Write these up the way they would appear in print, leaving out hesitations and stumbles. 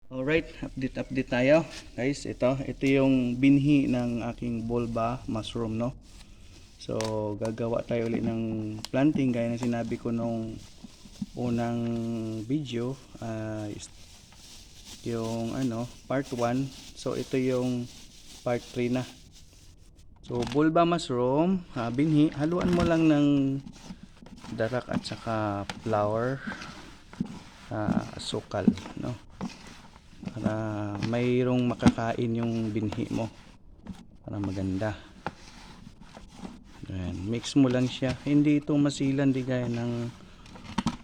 Alright, update tayo. Guys, ito yung binhi ng aking Bulba mushroom, no? So, gagawa tayo ulit ng planting gaya ng sinabi ko nung unang video, yung part 1. So, ito yung part 3 na. So, Bulba mushroom, binhi, haluan mo lang ng darak at saka flour, asukal, no? Para mayroong makakain yung binhi mo para maganda. Ayan, mix mo lang siya, hindi ito masilan, di gaya ng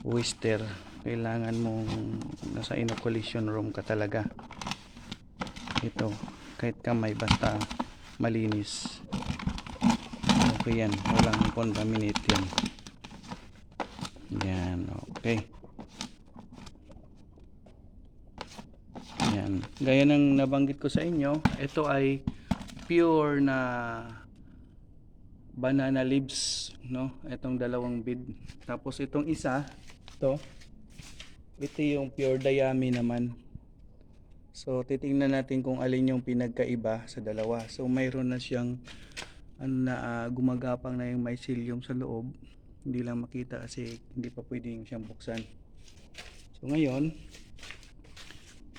oyster. Kailangan mong nasa inoculation room ka talaga. Ito kahit kamay basta malinis, okay yan, walang contaminate yan. Yan, okay. Yan, gaya ng nabanggit ko sa inyo, ito ay pure na banana leaves, no? Itong dalawang bead. Tapos itong isa, ito yung pure dayami naman. So titingnan natin kung alin yung pinagkaiba sa dalawa. So mayroon na siyang gumagapang na yung mycelium sa loob. Hindi lang makita kasi hindi pa pwedeng siyang buksan. So ngayon,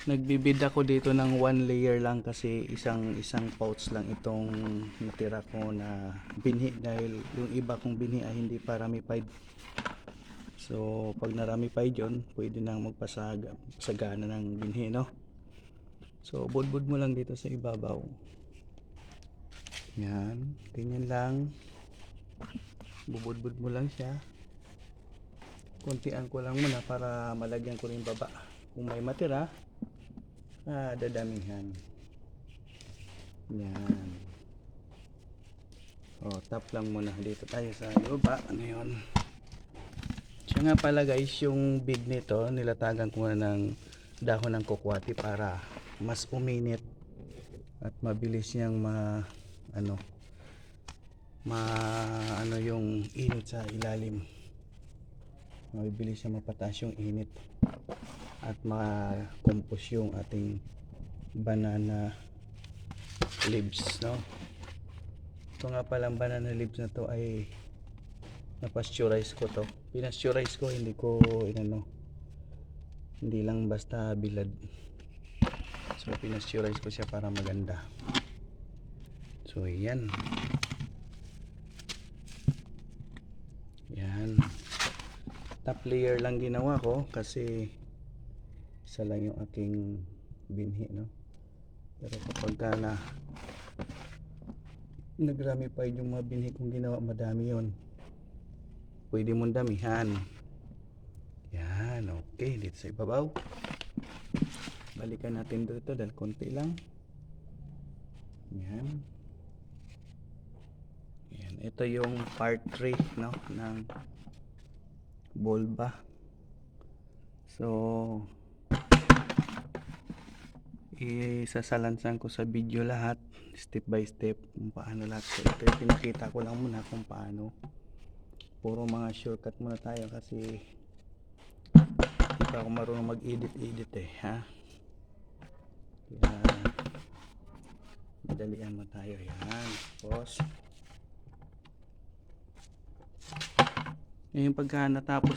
nagbibid ako dito ng 1 layer lang kasi isang pouch lang itong natira ko na binhi, dahil yung iba kong binhi ay hindi pa ramified. So pag naramified yun, pwede nang magpasagana ng binhi, no? So budbud mo lang dito sa ibabaw. Yan, ganyan lang. Bubudbud mo lang siya. Kuntian ko lang muna para malagyan ko rin baba. Kung may matira, dadamihan. Yan. Tap lang muna. Dito tayo sa baba. Ngayon, siya nga pala guys, yung big nito, nilatagan ko na ng dahon ng kukwati para mas uminit at mabilis niyang yung init sa ilalim. Mabilis siya mapataas yung init at ma-compose yung ating banana leaves, no? Ito nga palang banana leaves na to ay na-pasteurize ko to. Pinasteurize ko, hindi ko hindi lang basta bilad. So pinasteurize ko siya para maganda. So yan. Yan. Top layer lang ginawa ko kasi isa lang yung aking binhi, no? Pero kapag nag-ramified yung mga binhi kong ginawa, madami yon, pwede mong damihan. Yan, okay. Dito sa ibabaw, balikan natin dito dahil konti lang. Yan. Yan, ito yung part 3, no, ng Bulba. So isasalansan ko sa video lahat, step by step, kung paano lahat. So ito yung pinakita ko lang muna kung paano. Puro mga shortcut muna tayo kasi hindi pa ako marunong mag-edit ha. Yan, madalian mo tayo. Yan, tapos yung pagka natapos